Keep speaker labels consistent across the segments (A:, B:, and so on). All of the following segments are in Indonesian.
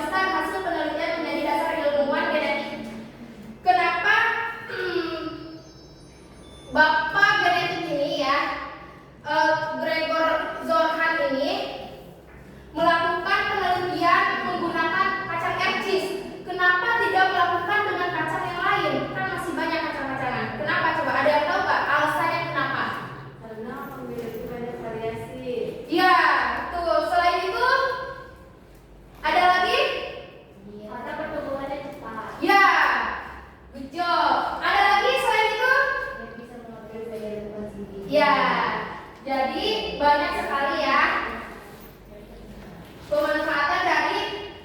A: mewariskan hasil penelitian menjadi dasar ilmuwan genetik. Kenapa Bapak genetik ini ya, Gregor Zorhan ini melakukan penelitian menggunakan kacang ercis? Kenapa tidak melakukan dengan kacang yang lain? Kan masih banyak kacang-kacangan. Kenapa? Coba ada yang tahu nggak alasannya kenapa?
B: Karena memiliki banyak variasi.
A: Iya, betul. Selain itu ada lagi?
B: Karena pertumbuhannya cepat.
A: Ya, good job. Ada lagi selain itu?
B: Yang bisa mengambil daya lindungan tinggi.
A: Ya, jadi banyak sekali ya pemanfaatan dari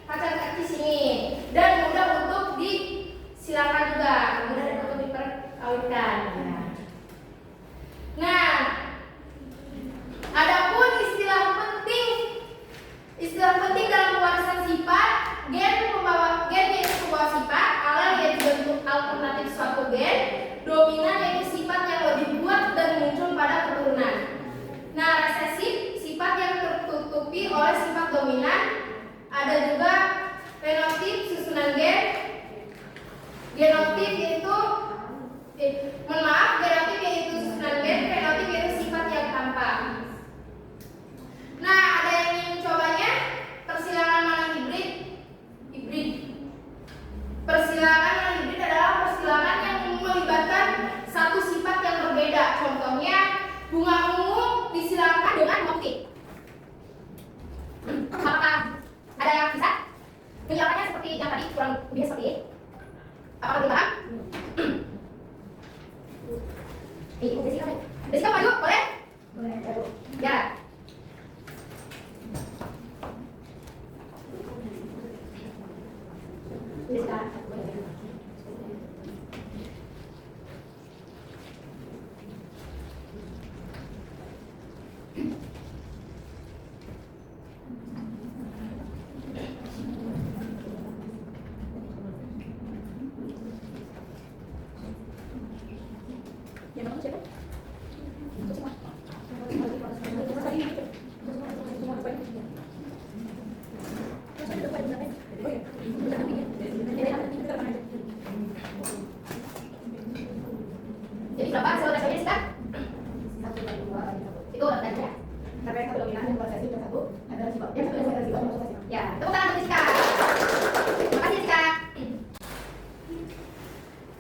A: kacang ercis ini, dan mudah untuk disilakan juga, mudah untuk diperkawinkan. Nah, adapun istilah penting dalam pewarisan sifat, gen yaitu pembawa sifat, alel yaitu bentuk alternatif suatu gen, dominan yaitu sifat yang lebih kuat dan muncul pada keturunan. Nah, resesif sifat yang tertutupi oleh sifat dominan. Ada juga fenotip susunan gen, genotip yaitu genotip yaitu susunan gen, fenotip yaitu sifat yang tampak. Nah, ada yang ingin mencobanya? Persilangan mana hibrid? Persilangan mana hibrid adalah persilangan yang melibatkan satu sifat yang berbeda. Contohnya, bunga ungu disilangkan dengan motif. Apakah ada yang bisa menjelaskannya seperti yang tadi, kurang lebih seperti ini? Apakah belum paham? Ibu Jessica maju, boleh?
B: Boleh.
A: Ya. Jessica. Jadi berapa hasil resepnya Jessica?
B: 1 dan 2.
A: Itu udah tadi ya?
B: Karena yang satu dominan, yang prosesi, yang satu adalah sifat. Yang satu adalah sifat, yang satu sifat.
A: Ya, tepuk tangan untuk Jessica. Terima kasih Jessica.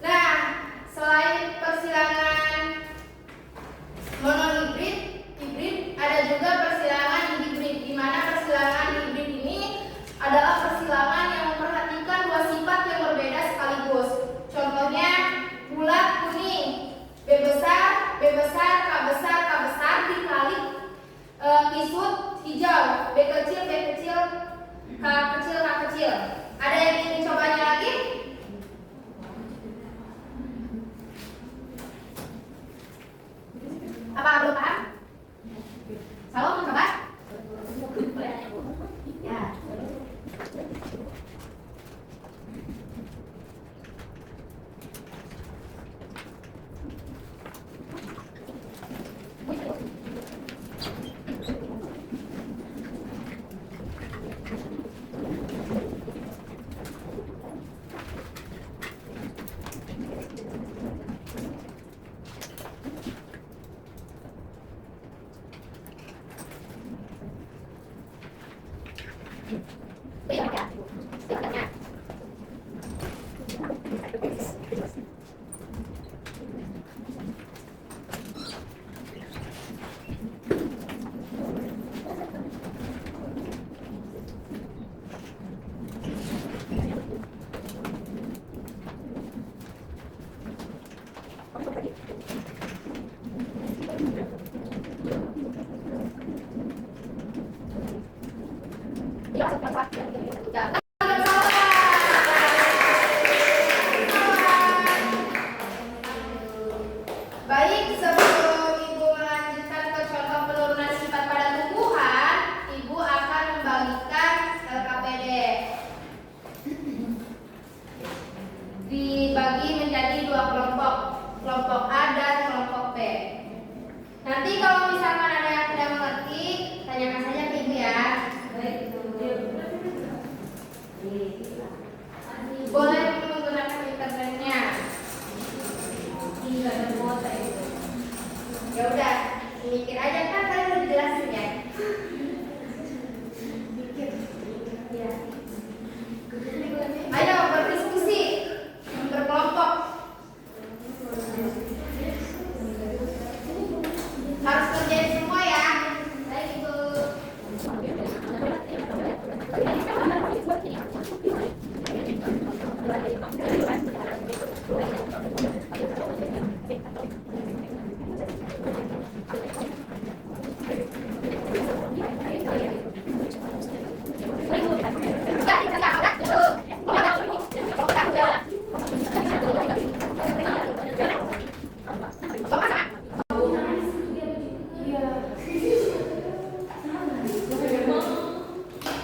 A: Nah, selain persilangan monohibrid, hibrid, ada juga persilangan hibrid, di mana persilangan hibrid ini adalah persilangan yang memperhatikan dua sifat yang berbeda sekaligus. Contohnya bulat kuning, B besar, K besar dikali kisut hijau, B kecil, K kecil. Ada yang ingin cobanya lagi? Apa belum paham? Salah mau coba? Ya. Baik, sebelum Ibu melanjutkan ke contoh penurunan sifat pada tumbuhan, Ibu akan membagikan LKPD. Dibagi menjadi dua kelompok, kelompok A dan kelompok B. Nanti kalau misalkan ada yang tidak mengerti, tanyakan saja ke Ibu ya.
B: Baik,
A: Boleh menggunakan internetnya.
B: Tidak ada kuota itu.
A: Ya udah, mikir aja kan kalian udah dijelasin ya.
B: Ya.
A: Ayo berdiskusi, berkelompok. Harus kerjain semua ya. Baik Ibu.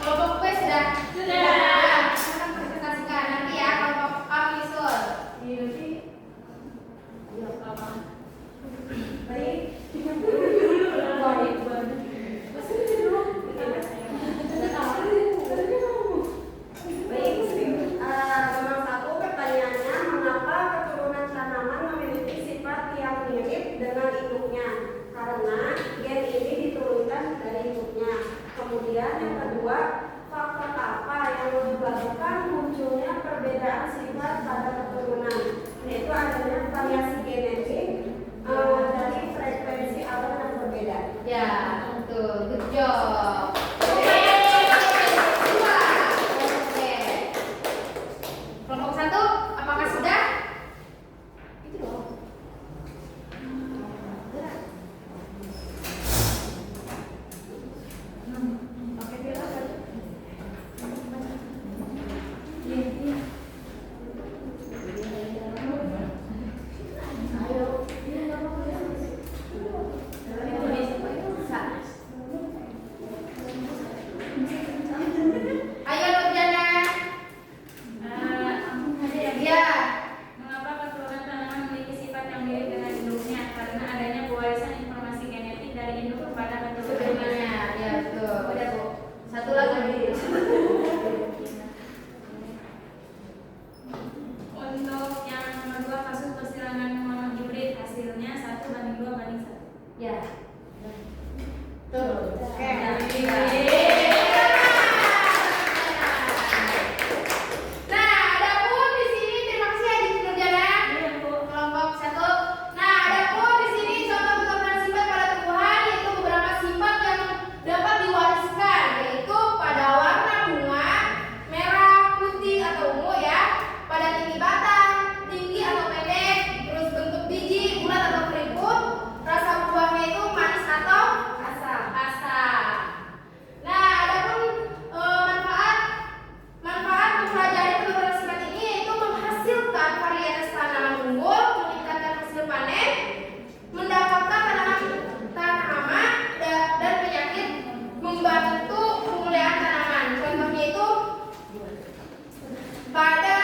A: Kelompok gue sudah? Sudah. Ya, kita presentasikan nanti ya kelompok kami Sul.
C: Nomor satu pertanyaannya, mengapa keturunan tanaman memiliki sifat yang mirip dengan induknya? Karena gen ini diturunkan dari induknya. Kemudian yang kedua, faktor apa yang menyebabkan munculnya perbedaan sifat pada keturunan? Yaitu adanya variasi genetik dari frekuensi alam yang berbeda.
A: Ya, betul. Good job. Oke. Kelompok satu, apakah sudah? Itu dong. Ayo Nurjana. Ya.
D: Mengapa keturunan tanaman memiliki sifat yang mirip dengan induknya? Karena adanya pewarisan informasi genetik dari induk kepada keturunannya.
A: Keturunannya, ya betul. Udah Bu. Satu lagi.
D: Untuk yang nomor 2, kasus persilangan monohibrid, hasilnya 1:2:1.
A: Ya. Tuh. Oke. Nah, adapun di sini terima kasih ya Ibu Nurjana. Kelompok satu. Nah, adapun di sini contoh keturunan sifat pada tumbuhan yaitu beberapa sifat yang dapat diwariskan, yaitu pada warna bunga merah, putih atau ungu ya, pada tinggi batang, tinggi atau pendek, terus bentuk biji bulat atau keriput, rasa buahnya itu manis atau asam. Nah, adapun manfaat mempelajari keturunan sifat ini yaitu menghasilkan varietas tanaman unggul, meningkatkan hasil panen, mendapatkan tahan hama dan penyakit, membantu pemulihan tanaman. Contohnya itu pada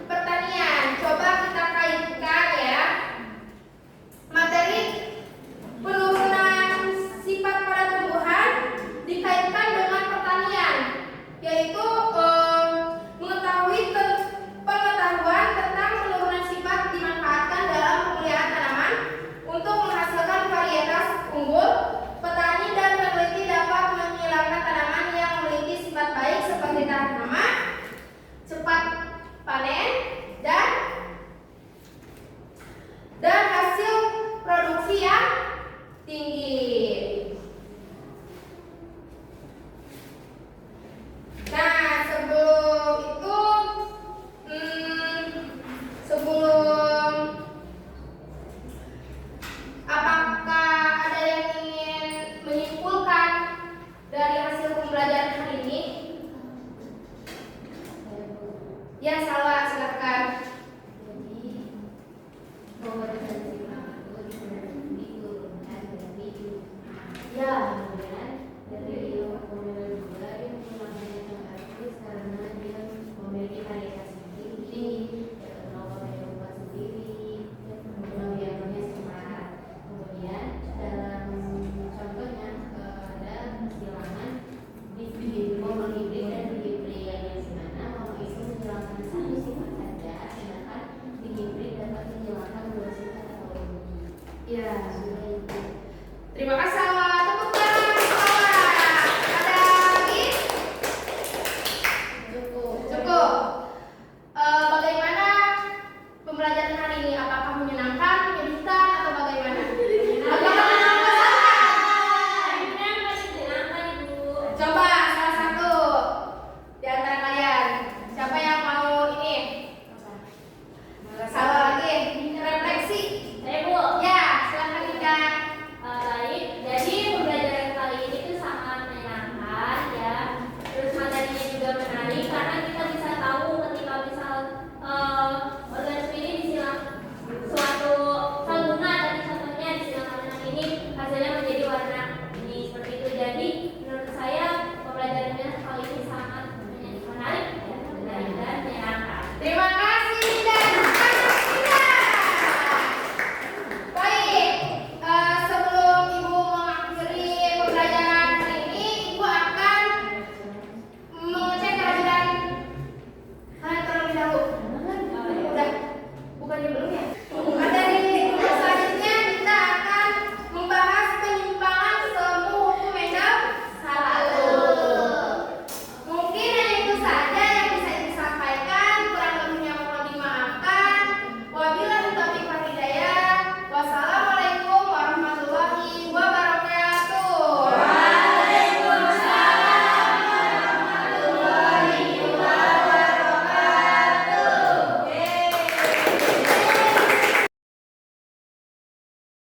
A: pertanian. Coba kita kaitkan ya materi penurunan sifat pada tumbuhan dikaitkan dengan pertanian, yaitu mengetahui pengetahuan tentang penurunan sifat dimanfaatkan dalam pemeliharaan tanaman untuk menghasilkan varietas unggul. Petani dan peneliti dapat menghilangkan tanaman yang memiliki sifat baik seperti tahan hama, cepat panen, dan hasil produksi yang tinggi. Nah, sebelum itu, apakah ada yang ingin menyimpulkan dari hasil pembelajaran hari ini? Ya, salah.